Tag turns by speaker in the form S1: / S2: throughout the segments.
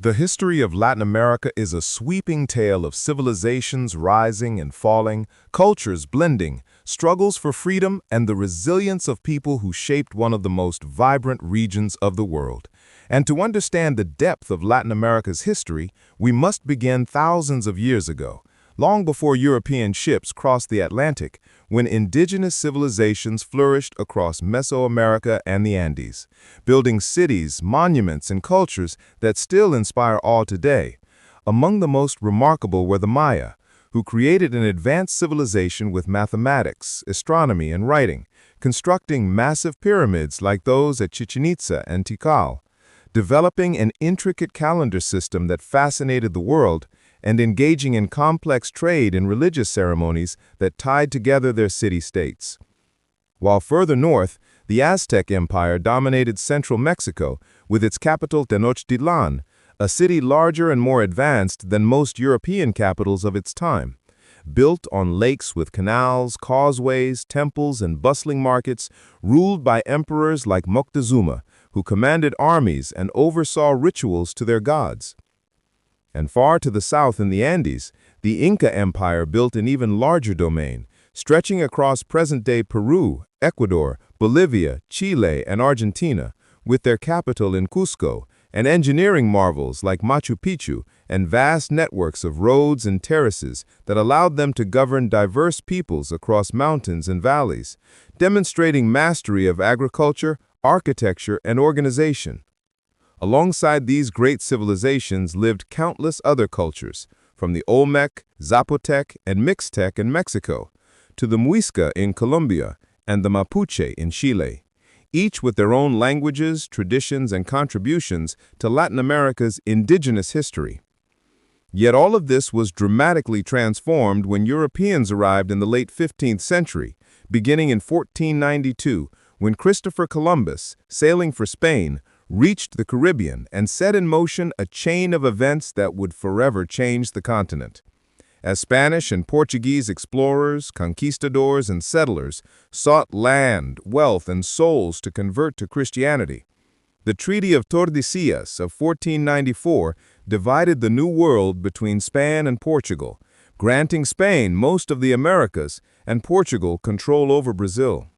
S1: The history of Latin America is a sweeping tale of civilizations rising and falling, cultures blending, struggles for freedom, and the resilience of people who shaped one of the most vibrant regions of the world. And to understand the depth of Latin America's history, we must begin thousands of years ago, long before European ships crossed the Atlantic, when indigenous civilizations flourished across Mesoamerica and the Andes, building cities, monuments, and cultures that still inspire awe today. Among the most remarkable were the Maya, who created an advanced civilization with mathematics, astronomy, and writing, constructing massive pyramids like those at Chichen Itza and Tikal, developing an intricate calendar system that fascinated the world, and engaging in complex trade and religious ceremonies that tied together their city-states. While further north, the Aztec Empire dominated central Mexico with its capital Tenochtitlan, a city larger and more advanced than most European capitals of its time. Built on lakes with canals, causeways, temples, and bustling markets, ruled by emperors like Moctezuma, who commanded armies and oversaw rituals to their gods. And far to the south in the Andes, the Inca Empire built an even larger domain, stretching across present-day Peru, Ecuador, Bolivia, Chile, and Argentina, with their capital in Cusco, and engineering marvels like Machu Picchu and vast networks of roads and terraces that allowed them to govern diverse peoples across mountains and valleys, demonstrating mastery of agriculture, architecture, and organization. Alongside these great civilizations lived countless other cultures, from the Olmec, Zapotec, and Mixtec in Mexico, to the Muisca in Colombia and the Mapuche in Chile, each with their own languages, traditions, and contributions to Latin America's indigenous history. Yet all of this was dramatically transformed when Europeans arrived in the late 15th century, beginning in 1492, when Christopher Columbus, sailing for Spain, reached the Caribbean and set in motion a chain of events that would forever change the continent. As Spanish and Portuguese explorers, conquistadors, and settlers sought land, wealth, and souls to convert to Christianity, the Treaty of Tordesillas of 1494 divided the New World between Spain and Portugal, granting Spain most of the Americas and Portugal control over Brazil.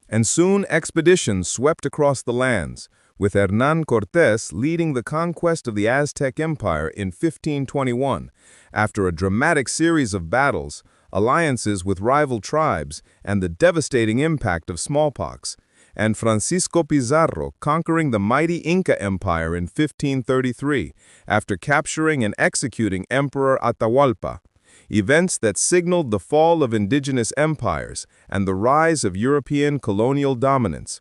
S1: And soon expeditions swept across the lands, with Hernán Cortés leading the conquest of the Aztec Empire in 1521, after a dramatic series of battles, alliances with rival tribes, and the devastating impact of smallpox, and Francisco Pizarro conquering the mighty Inca Empire in 1533, after capturing and executing Emperor Atahualpa. Events that signaled the fall of indigenous empires and the rise of European colonial dominance.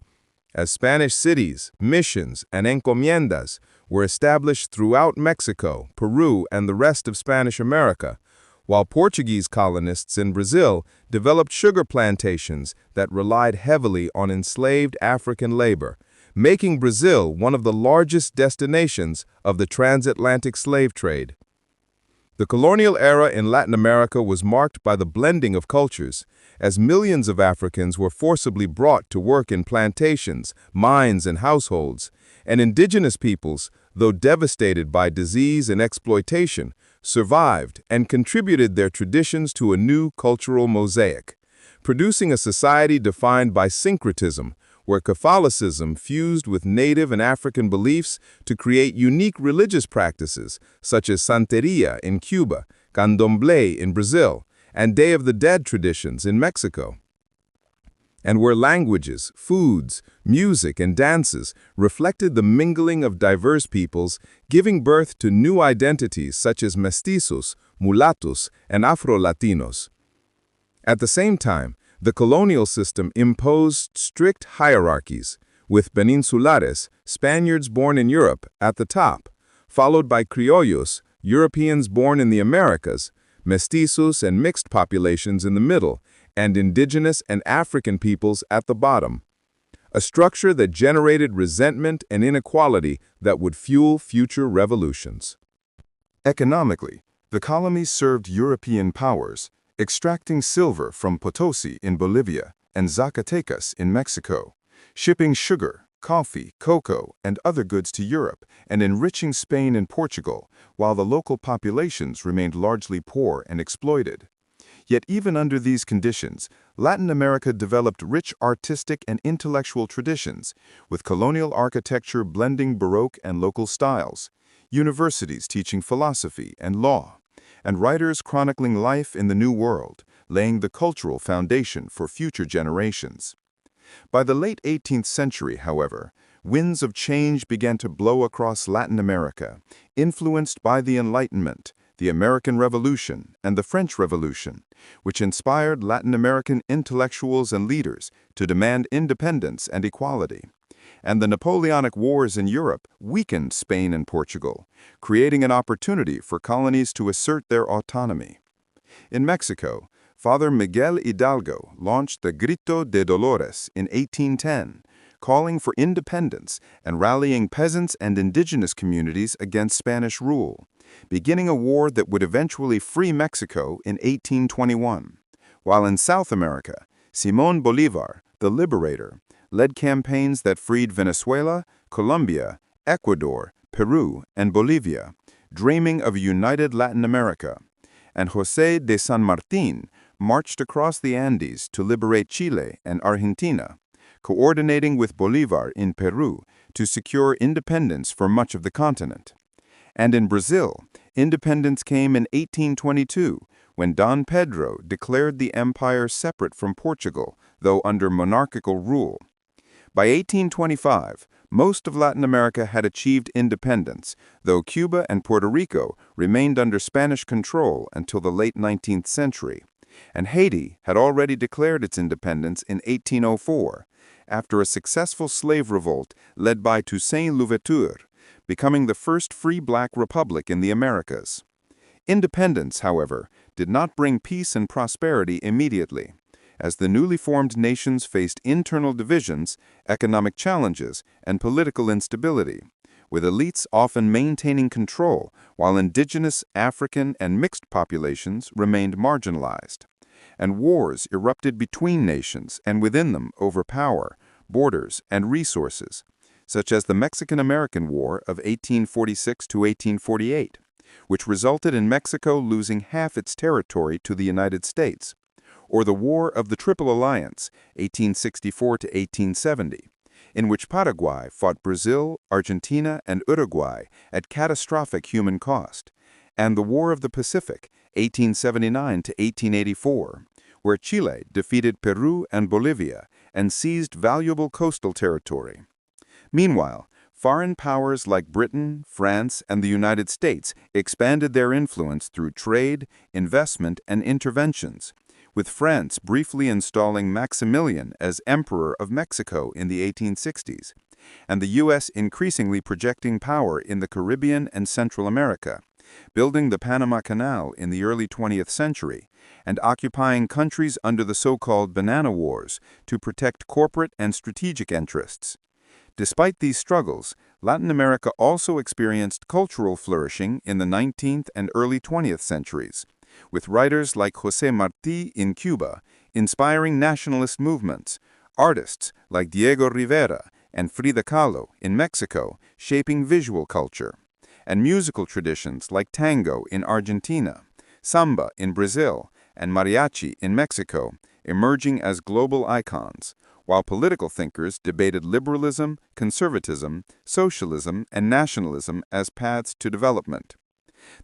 S1: As Spanish cities, missions, and encomiendas were established throughout Mexico, Peru, and the rest of Spanish America, while Portuguese colonists in Brazil developed sugar plantations that relied heavily on enslaved African labor, making Brazil one of the largest destinations of the transatlantic slave trade. The colonial era in Latin America was marked by the blending of cultures, as millions of Africans were forcibly brought to work in plantations, mines, and households, and indigenous peoples, though devastated by disease and exploitation, survived and contributed their traditions to a new cultural mosaic, producing a society defined by syncretism, where Catholicism fused with native and African beliefs to create unique religious practices such as Santeria in Cuba, Candomblé in Brazil, and Day of the Dead traditions in Mexico. And where languages, foods, music, and dances reflected the mingling of diverse peoples, giving birth to new identities such as mestizos, mulattos, and Afro-Latinos. At the same time, the colonial system imposed strict hierarchies, with Peninsulares, Spaniards born in Europe, at the top, followed by Criollos, Europeans born in the Americas, mestizos and mixed populations in the middle, and indigenous and African peoples at the bottom. A structure that generated resentment and inequality that would fuel future revolutions.
S2: Economically, the colonies served European powers, extracting silver from Potosi in Bolivia and Zacatecas in Mexico, shipping sugar, coffee, cocoa, and other goods to Europe, and enriching Spain and Portugal, while the local populations remained largely poor and exploited. Yet even under these conditions, Latin America developed rich artistic and intellectual traditions, with colonial architecture blending Baroque and local styles, universities teaching philosophy and law, and writers chronicling life in the New World, laying the cultural foundation for future generations. By the late 18th century, however, winds of change began to blow across Latin America, influenced by the Enlightenment, the American Revolution, and the French Revolution, which inspired Latin American intellectuals and leaders to demand independence and equality. And the Napoleonic Wars in Europe weakened Spain and Portugal, creating an opportunity for colonies to assert their autonomy. In Mexico, Father Miguel Hidalgo launched the Grito de Dolores in 1810, calling for independence and rallying peasants and indigenous communities against Spanish rule, beginning a war that would eventually free Mexico in 1821. While in South America, Simón Bolívar, the liberator, led campaigns that freed Venezuela, Colombia, Ecuador, Peru, and Bolivia, dreaming of a united Latin America. And José de San Martín marched across the Andes to liberate Chile and Argentina, coordinating with Bolívar in Peru to secure independence for much of the continent. And in Brazil, independence came in 1822, when Dom Pedro declared the empire separate from Portugal, though under monarchical rule. By 1825, most of Latin America had achieved independence, though Cuba and Puerto Rico remained under Spanish control until the late 19th century. And Haiti had already declared its independence in 1804, after a successful slave revolt led by Toussaint Louverture, becoming the first free black republic in the Americas. Independence, however, did not bring peace and prosperity immediately, as the newly formed nations faced internal divisions, economic challenges, and political instability, with elites often maintaining control while indigenous, African, and mixed populations remained marginalized. And wars erupted between nations and within them over power, borders, and resources, such as the Mexican-American War of 1846 to 1848, which resulted in Mexico losing half its territory to the United States, or the War of the Triple Alliance, 1864 to 1870, in which Paraguay fought Brazil, Argentina, and Uruguay at catastrophic human cost, and the War of the Pacific, 1879 to 1884, where Chile defeated Peru and Bolivia and seized valuable coastal territory. Meanwhile, foreign powers like Britain, France, and the United States expanded their influence through trade, investment, and interventions, with France briefly installing Maximilian as Emperor of Mexico in the 1860s, and the U.S. increasingly projecting power in the Caribbean and Central America, building the Panama Canal in the early 20th century, and occupying countries under the so-called Banana Wars to protect corporate and strategic interests. Despite these struggles, Latin America also experienced cultural flourishing in the 19th and early 20th centuries, with writers like José Martí in Cuba inspiring nationalist movements, artists like Diego Rivera and Frida Kahlo in Mexico shaping visual culture, and musical traditions like tango in Argentina, samba in Brazil, and mariachi in Mexico emerging as global icons, while political thinkers debated liberalism, conservatism, socialism, and nationalism as paths to development.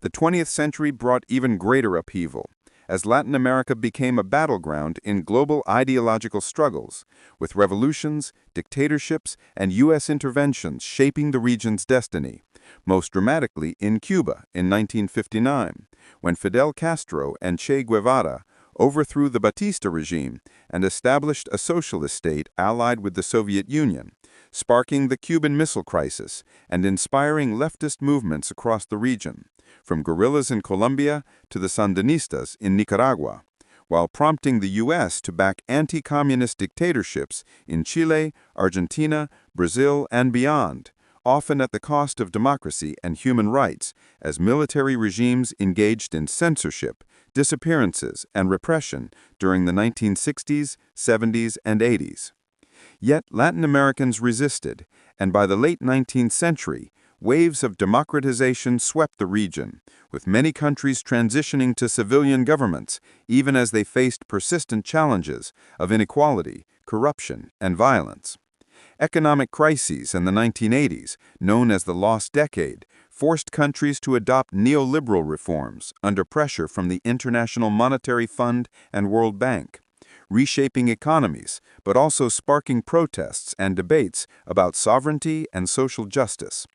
S2: The 20th century brought even greater upheaval, as Latin America became a battleground in global ideological struggles, with revolutions, dictatorships, and U.S. interventions shaping the region's destiny, most dramatically in Cuba in 1959, when Fidel Castro and Che Guevara overthrew the Batista regime and established a socialist state allied with the Soviet Union, sparking the Cuban Missile Crisis and inspiring leftist movements across the region, from guerrillas in Colombia to the Sandinistas in Nicaragua, while prompting the U.S. to back anti-communist dictatorships in Chile, Argentina, Brazil, and beyond, often at the cost of democracy and human rights, as military regimes engaged in censorship, disappearances, and repression during the 1960s, 70s, and 80s. Yet Latin Americans resisted, and by the late 19th century, waves of democratization swept the region, with many countries transitioning to civilian governments, even as they faced persistent challenges of inequality, corruption, and violence. Economic crises in the 1980s, known as the Lost Decade, forced countries to adopt neoliberal reforms under pressure from the International Monetary Fund and World Bank, reshaping economies, but also sparking protests and debates about sovereignty and social justice.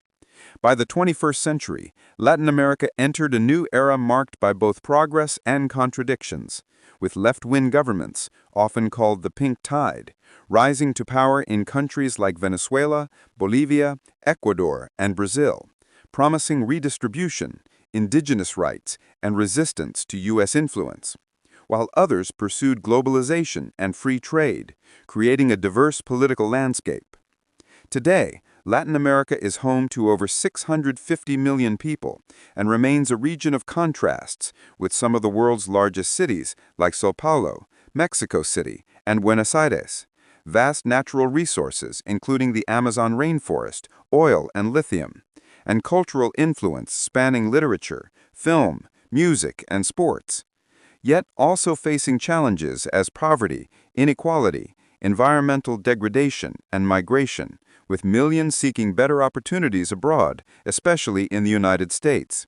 S2: By the 21st century, Latin America entered a new era marked by both progress and contradictions, with left-wing governments, often called the Pink Tide, rising to power in countries like Venezuela, Bolivia, Ecuador, and Brazil, promising redistribution, indigenous rights, and resistance to U.S. influence, while others pursued globalization and free trade, creating a diverse political landscape. Today, Latin America is home to over 650 million people and remains a region of contrasts, with some of the world's largest cities like São Paulo, Mexico City, and Buenos Aires, vast natural resources including the Amazon rainforest, oil, and lithium, and cultural influence spanning literature, film, music, and sports, yet also facing challenges as poverty, inequality, environmental degradation, and migration, with millions seeking better opportunities abroad, especially in the United States.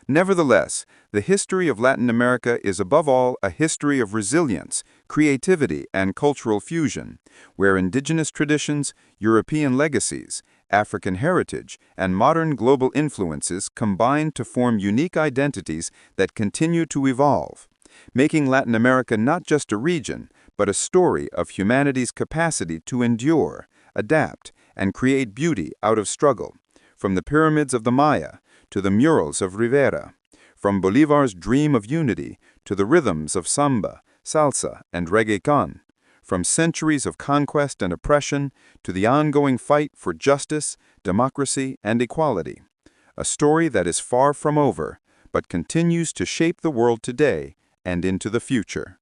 S2: Nevertheless, the history of Latin America is above all a history of resilience, creativity, and cultural fusion, where indigenous traditions, European legacies, African heritage, and modern global influences combine to form unique identities that continue to evolve, making Latin America not just a region, but a story of humanity's capacity to endure, adapt, and create beauty out of struggle, from the pyramids of the Maya to the murals of Rivera, from Bolivar's dream of unity to the rhythms of samba, salsa, and reggaeton, from centuries of conquest and oppression to the ongoing fight for justice, democracy, and equality. A story that is far from over, but continues to shape the world today and into the future.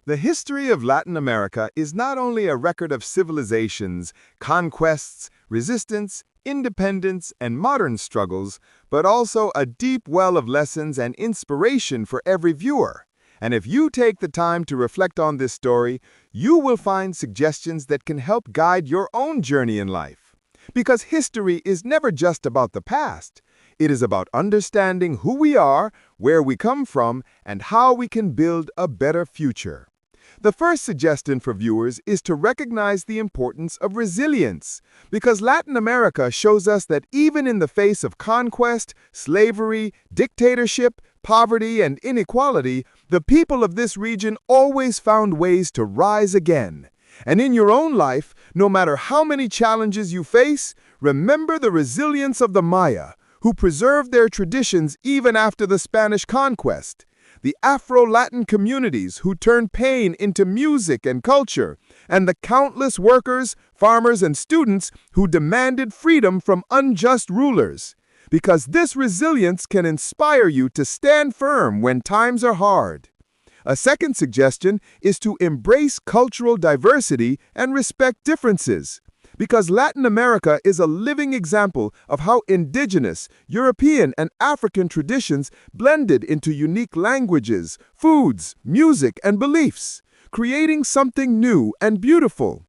S1: The history of Latin America is not only a record of civilizations, conquests, resistance, independence, and modern struggles, but also a deep well of lessons and inspiration for every viewer. And if you take the time to reflect on this story, you will find suggestions that can help guide your own journey in life. Because history is never just about the past. It is about understanding who we are, where we come from, and how we can build a better future. The first suggestion for viewers is to recognize the importance of resilience, because Latin America shows us that even in the face of conquest, slavery, dictatorship, poverty, and inequality, the people of this region always found ways to rise again. And in your own life, no matter how many challenges you face, remember the resilience of the Maya, who preserved their traditions even after the Spanish conquest, the Afro-Latin communities who turned pain into music and culture, and the countless workers, farmers, and students who demanded freedom from unjust rulers. Because this resilience can inspire you to stand firm when times are hard. A second suggestion is to embrace cultural diversity and respect differences, because Latin America is a living example of how indigenous, European, and African traditions blended into unique languages, foods, music, and beliefs, creating something new and beautiful.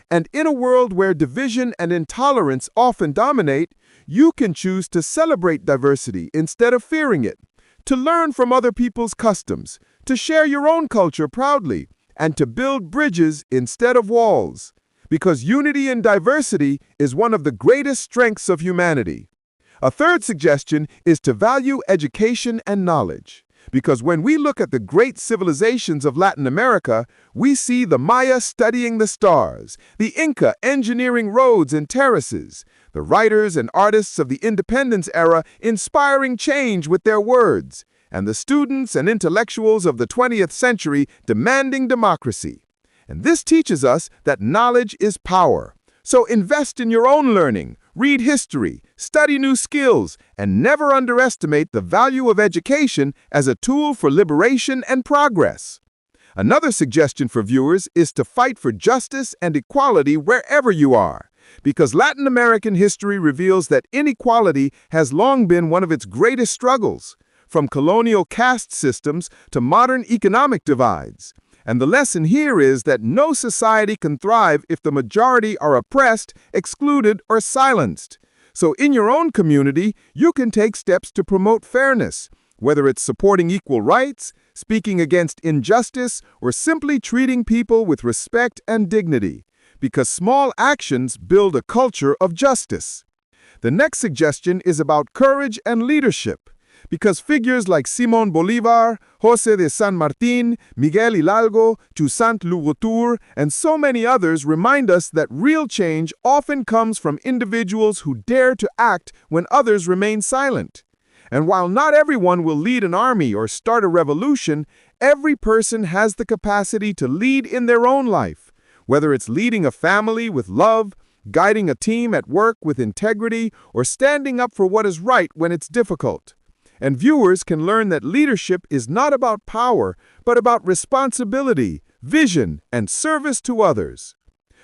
S1: And in a world where division and intolerance often dominate, you can choose to celebrate diversity instead of fearing it, to learn from other people's customs, to share your own culture proudly, and to build bridges instead of walls. Because unity in diversity is one of the greatest strengths of humanity. A third suggestion is to value education and knowledge. Because when we look at the great civilizations of Latin America, we see the Maya studying the stars, the Inca engineering roads and terraces, the writers and artists of the independence era inspiring change with their words, and the students and intellectuals of the 20th century demanding democracy. And this teaches us that knowledge is power. So invest in your own learning, read history, study new skills, and never underestimate the value of education as a tool for liberation and progress.
S2: Another suggestion for viewers is to fight for justice and equality wherever you are, because Latin American history reveals that inequality has long been one of its greatest struggles, from colonial caste systems to modern economic divides. And the lesson here is that no society can thrive if the majority are oppressed, excluded, or silenced. So in your own community, you can take steps to promote fairness, whether it's supporting equal rights, speaking against injustice, or simply treating people with respect and dignity, because small actions build a culture of justice. The next suggestion is about courage and leadership, because figures like Simón Bolívar, José de San Martín, Miguel Hidalgo, Toussaint Louverture, and so many others remind us that real change often comes from individuals who dare to act when others remain silent. And while not everyone will lead an army or start a revolution, every person has the capacity to lead in their own life, whether it's leading a family with love, guiding a team at work with integrity, or standing up for what is right when it's difficult. And viewers can learn that leadership is not about power, but about responsibility, vision, and service to others.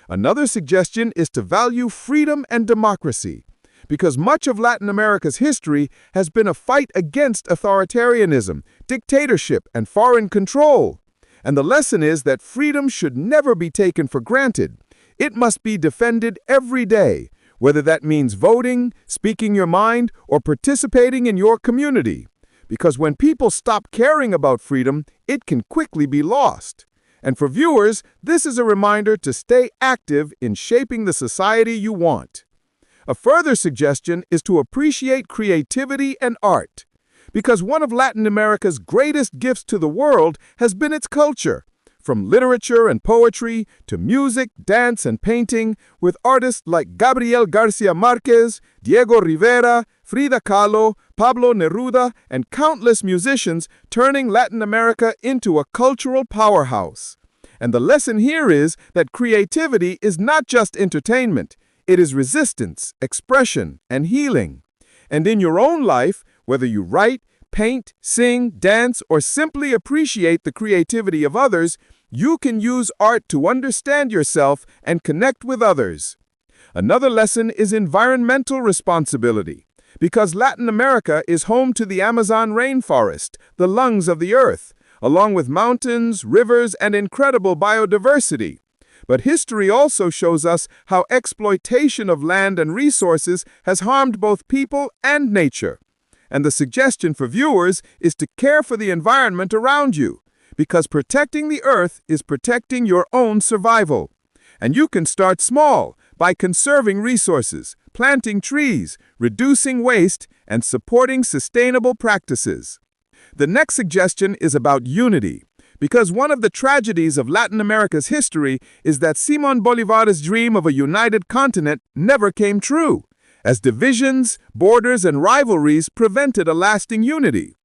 S2: Another suggestion is to value freedom and democracy, because much of Latin America's history has been a fight against authoritarianism, dictatorship, and foreign control. And the lesson is that freedom should never be taken for granted. It must be defended every day, whether that means voting, speaking your mind, or participating in your community. Because when people stop caring about freedom, it can quickly be lost. And for viewers, this is a reminder to stay active in shaping the society you want. A further suggestion is to appreciate creativity and art, because one of Latin America's greatest gifts to the world has been its culture, from literature and poetry to music, dance, and painting, with artists like Gabriel Garcia Marquez, Diego Rivera, Frida Kahlo, Pablo Neruda, and countless musicians turning Latin America into a cultural powerhouse. And the lesson here is that creativity is not just entertainment. It is resistance, expression, and healing. And in your own life, whether you write, paint, sing, dance, or simply appreciate the creativity of others, you can use art to understand yourself and connect with others. Another lesson is environmental responsibility, because Latin America is home to the Amazon rainforest, the lungs of the earth, along with mountains, rivers, and incredible biodiversity. But history also shows us how exploitation of land and resources has harmed both people and nature. And the suggestion for viewers is to care for the environment around you, because protecting the earth is protecting your own survival. And you can start small by conserving resources, planting trees, reducing waste, and supporting sustainable practices. The next suggestion is about unity, because one of the tragedies of Latin America's history is that Simón Bolívar's dream of a united continent never came true, as divisions, borders, and rivalries prevented a lasting unity.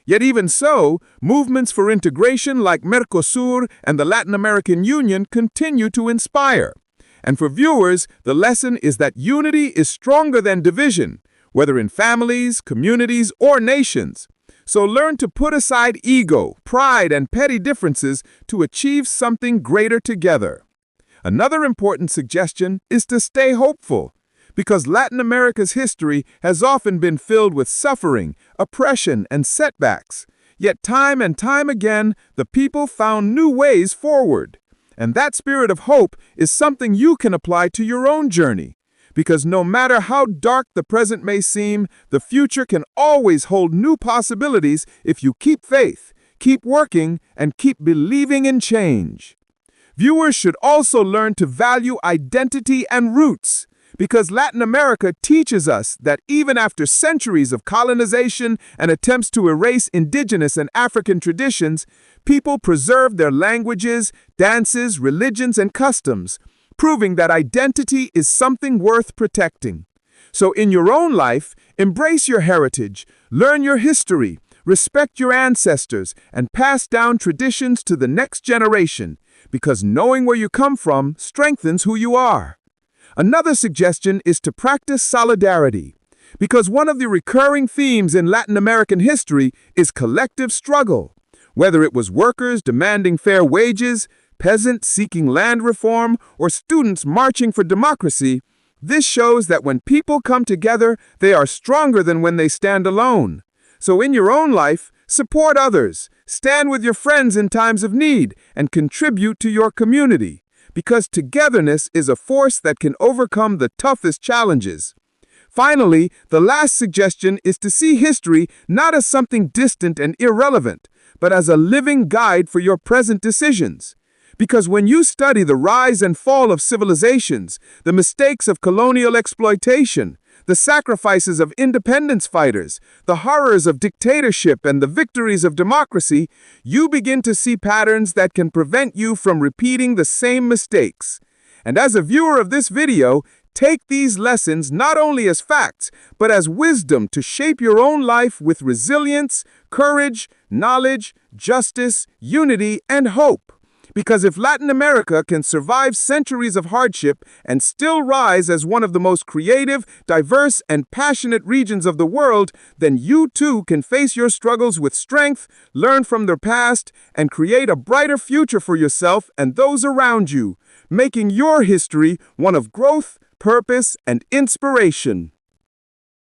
S2: Yet even so, movements for integration like Mercosur and the Latin American Union continue to inspire. And for viewers, the lesson is that unity is stronger than division, whether in families, communities, or nations. So learn to put aside ego, pride, and petty differences to achieve something greater together. Another important suggestion is to stay hopeful, because Latin America's history has often been filled with suffering, oppression, and setbacks. Yet time and time again, the people found new ways forward. And that spirit of hope is something you can apply to your own journey. Because no matter how dark the present may seem, the future can always hold new possibilities if you keep faith, keep working, and keep believing in change. Viewers should also learn to value identity and roots, because Latin America teaches us that even after centuries of colonization and attempts to erase indigenous and African traditions, people preserve their languages, dances, religions, and customs, proving that identity is something worth protecting. So in your own life, embrace your heritage, learn your history, respect your ancestors, and pass down traditions to the next generation, because knowing where you come from strengthens who you are. Another suggestion is to practice solidarity, because one of the recurring themes in Latin American history is collective struggle.
S3: Whether it was workers demanding fair wages, peasants seeking land reform, or students marching for democracy, this shows that when people come together, they are stronger than when they stand alone. So in your own life, support others, stand with your friends in times of need, and contribute to your community, because togetherness is a force that can overcome the toughest challenges. Finally, the last suggestion is to see history not as something distant and irrelevant, but as a living guide for your present decisions. Because when you study the rise and fall of civilizations, the mistakes of colonial exploitation, the sacrifices of independence fighters, the horrors of dictatorship, and the victories of democracy, you begin to see patterns that can prevent you from repeating the same mistakes. And as a viewer of this video, take these lessons not only as facts, but as wisdom to shape your own life with resilience, courage, knowledge, justice, unity, and hope. Because if Latin America can survive centuries of hardship and still rise as one of the most creative, diverse, and passionate regions of the world, then you too can face your struggles with strength, learn from their past, and create a brighter future for yourself and those around you, making your history one of growth, purpose, and inspiration.